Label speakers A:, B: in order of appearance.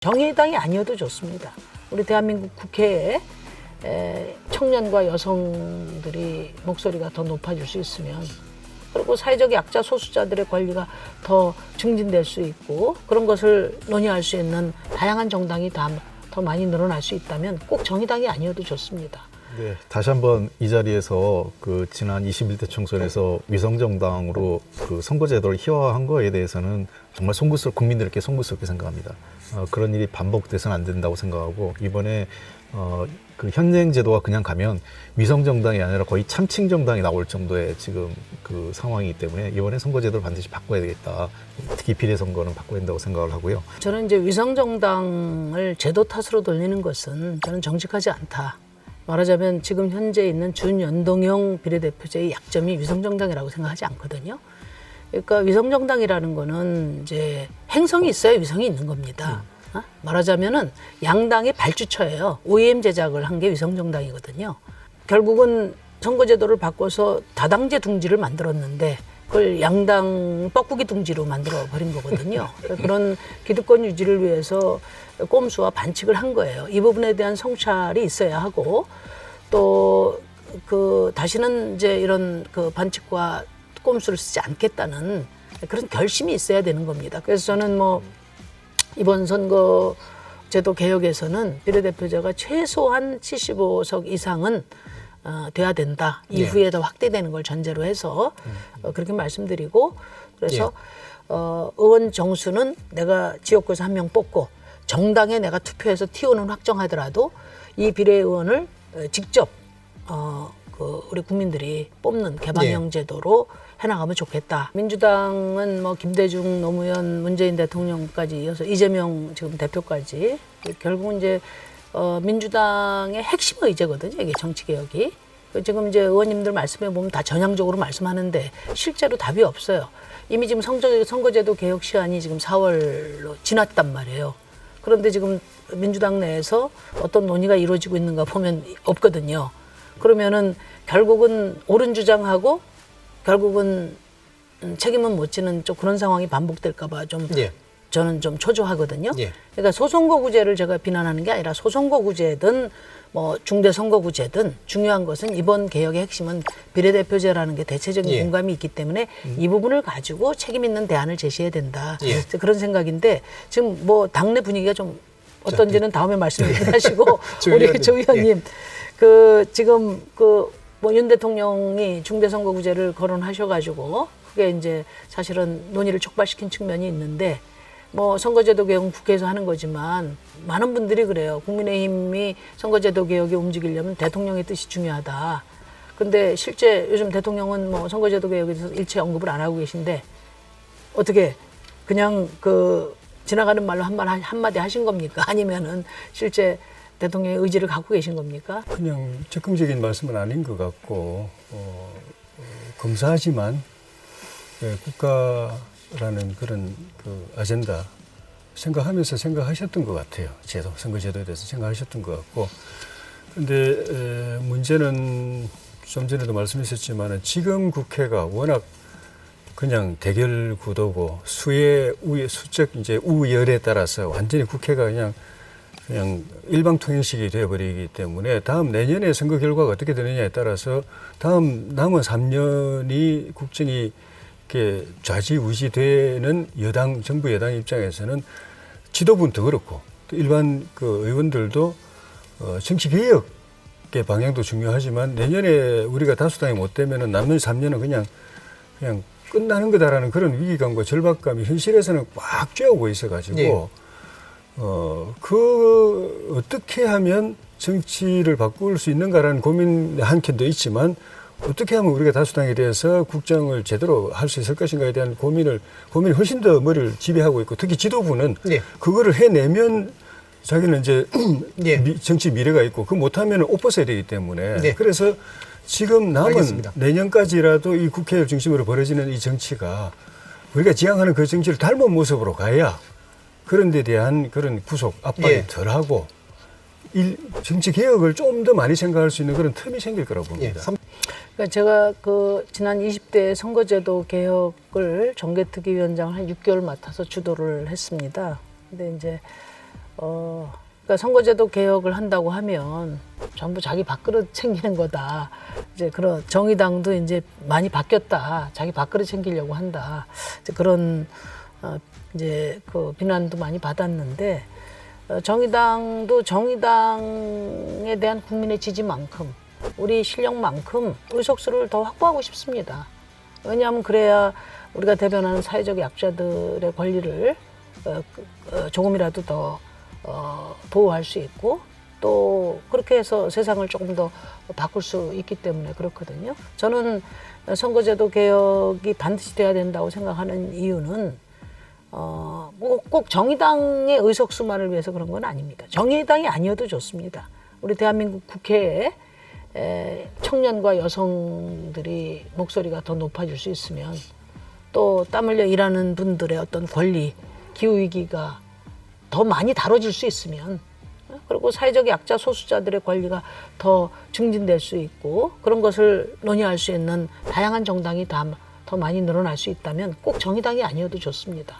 A: 정의당이 아니어도 좋습니다. 우리 대한민국 국회에 청년과 여성들이 목소리가 더 높아질 수 있으면, 그리고 사회적 약자 소수자들의 권리가 더 증진될 수 있고 그런 것을 논의할 수 있는 다양한 정당이 더 많이 늘어날 수 있다면 꼭 정의당이 아니어도 좋습니다.
B: 네, 다시 한번 이 자리에서 지난 21대 총선에서 위성정당으로 선거제도를 희화화한 거에 대해서는 정말 국민들께 송구스럽게 생각합니다. 그런 일이 반복돼서는 안 된다고 생각하고, 이번에 현행 제도가 그냥 가면 위성정당이 아니라 거의 참칭정당이 나올 정도의 지금 그 상황이기 때문에 이번에 선거제도를 반드시 바꿔야 되겠다. 특히 비례선거는 바꿔야 된다고 생각을 하고요.
A: 저는 이제 위성정당을 제도 탓으로 돌리는 것은 저는 정직하지 않다. 말하자면 지금 현재 있는 준연동형 비례대표제의 약점이 위성정당이라고 생각하지 않거든요. 그러니까 위성정당이라는 거는 이제 행성이 있어야 위성이 있는 겁니다. 말하자면은 양당의 발주처예요. OEM 제작을 한 게 위성정당이거든요. 결국은 선거제도를 바꿔서 다당제 둥지를 만들었는데 그걸 양당 뻐꾸기 둥지로 만들어 버린 거거든요. 그런 기득권 유지를 위해서 꼼수와 반칙을 한 거예요. 이 부분에 대한 성찰이 있어야 하고, 또 다시는 이제 이런 반칙과 꼼수를 쓰지 않겠다는 그런 결심이 있어야 되는 겁니다. 그래서 저는 이번 선거제도 개혁에서는 비례대표제가 최소한 75석 이상은 돼야 된다. 이후에 더 확대되는 걸 전제로 해서 그렇게 말씀드리고, 그래서 의원 정수는 내가 지역구에서 한 명 뽑고 정당에 내가 투표해서 티오는 확정하더라도 이 비례의원을 직접 우리 국민들이 뽑는 개방형 제도로 해나가면 좋겠다. 민주당은 김대중, 노무현, 문재인 대통령까지 이어서 이재명 지금 대표까지 결국은 이제 민주당의 핵심 의제거든요. 이게 정치개혁이. 지금 이제 의원님들 말씀해 보면 다 전향적으로 말씀하는데 실제로 답이 없어요. 이미 지금 선거제도 개혁 시한이 지금 4월로 지났단 말이에요. 그런데 지금 민주당 내에서 어떤 논의가 이루어지고 있는가 보면 없거든요. 그러면은 결국은 옳은 주장하고 결국은 책임은 못 지는 좀 그런 상황이 반복될까 봐 저는 좀 초조하거든요. 그러니까 소선거구제를 제가 비난하는 게 아니라 소선거구제든 중대선거구제든 중요한 것은 이번 개혁의 핵심은 비례대표제라는 게 대체적인 공감이 있기 때문에 이 부분을 가지고 책임 있는 대안을 제시해야 된다. 그런 생각인데 지금 당내 분위기가 좀 어떤지는 다음에 말씀하시고 우리 조 의원님 지금 윤 대통령이 중대선거구제를 거론하셔가지고 그게 이제 사실은 논의를 촉발시킨 측면이 있는데 선거제도 개혁은 국회에서 하는 거지만 많은 분들이 그래요. 국민의힘이 선거제도 개혁에 움직이려면 대통령의 뜻이 중요하다. 근데 실제 요즘 대통령은 선거제도 개혁에 대해서 일체 언급을 안 하고 계신데 어떻게 그냥 지나가는 말로 한마디 하신 겁니까? 아니면은 실제 대통령의 의지를 갖고 계신 겁니까?
C: 그냥 적극적인 말씀은 아닌 것 같고 검사하지만 국가라는 그런 아젠다 생각하면서 생각하셨던 것 같아요. 선거제도에 대해서 생각하셨던 것 같고, 그런데 문제는 좀 전에도 말씀하셨지만 지금 국회가 워낙 그냥 대결 구도고 수적 이제 우열에 따라서 완전히 국회가 그냥 일방통행식이 되어버리기 때문에 다음 내년에 선거 결과가 어떻게 되느냐에 따라서 다음 남은 3년이 국정이 이렇게 좌지우지되는 정부 여당 입장에서는 지도부는 더 그렇고 또 일반 의원들도 정치개혁의 방향도 중요하지만 내년에 우리가 다수당이 못 되면은 남는 3년은 그냥 끝나는 거다라는 그런 위기감과 절박감이 현실에서는 꽉 쬐오고 있어가지고 어떻게 하면 정치를 바꿀 수 있는가라는 고민 한켠도 있지만 어떻게 하면 우리가 다수당에 대해서 국정을 제대로 할 수 있을 것인가에 대한 고민이 훨씬 더 머리를 지배하고 있고, 특히 지도부는 그거를 해내면 자기는 이제 정치 미래가 있고 그 못하면 옷 벗어야 되기 때문에 그래서 지금 남은
D: 알겠습니다.
C: 내년까지라도 이 국회를 중심으로 벌어지는 이 정치가 우리가 지향하는 그 정치를 닮은 모습으로 가야 그런 데 대한 그런 구속 압박이 덜하고 정치 개혁을 좀 더 많이 생각할 수 있는 그런 틈이 생길 거라고 봅니다.
A: 그러니까 제가 지난 20대 선거제도 개혁을 정개특위위원장을 한 6개월 맡아서 주도를 했습니다. 근데 이제 그러니까 선거제도 개혁을 한다고 하면 전부 자기 밥그릇 챙기는 거다. 이제 그런 정의당도 이제 많이 바뀌었다. 자기 밥그릇 챙기려고 한다. 이제 그런 이제 그 비난도 많이 받았는데 정의당도 정의당에 대한 국민의 지지만큼 우리 실력만큼 의석수를 더 확보하고 싶습니다. 왜냐하면 그래야 우리가 대변하는 사회적 약자들의 권리를 조금이라도 더 보호할 수 있고 또 그렇게 해서 세상을 조금 더 바꿀 수 있기 때문에 그렇거든요. 저는 선거제도 개혁이 반드시 돼야 된다고 생각하는 이유는 꼭 정의당의 의석수만을 위해서 그런 건 아닙니다. 정의당이 아니어도 좋습니다. 우리 대한민국 국회에 청년과 여성들이 목소리가 더 높아질 수 있으면 또 땀 흘려 일하는 분들의 어떤 권리, 기후위기가 더 많이 다뤄질 수 있으면 그리고 사회적 약자 소수자들의 권리가 더 증진될 수 있고 그런 것을 논의할 수 있는 다양한 정당이 더 많이 늘어날 수 있다면 꼭 정의당이 아니어도 좋습니다.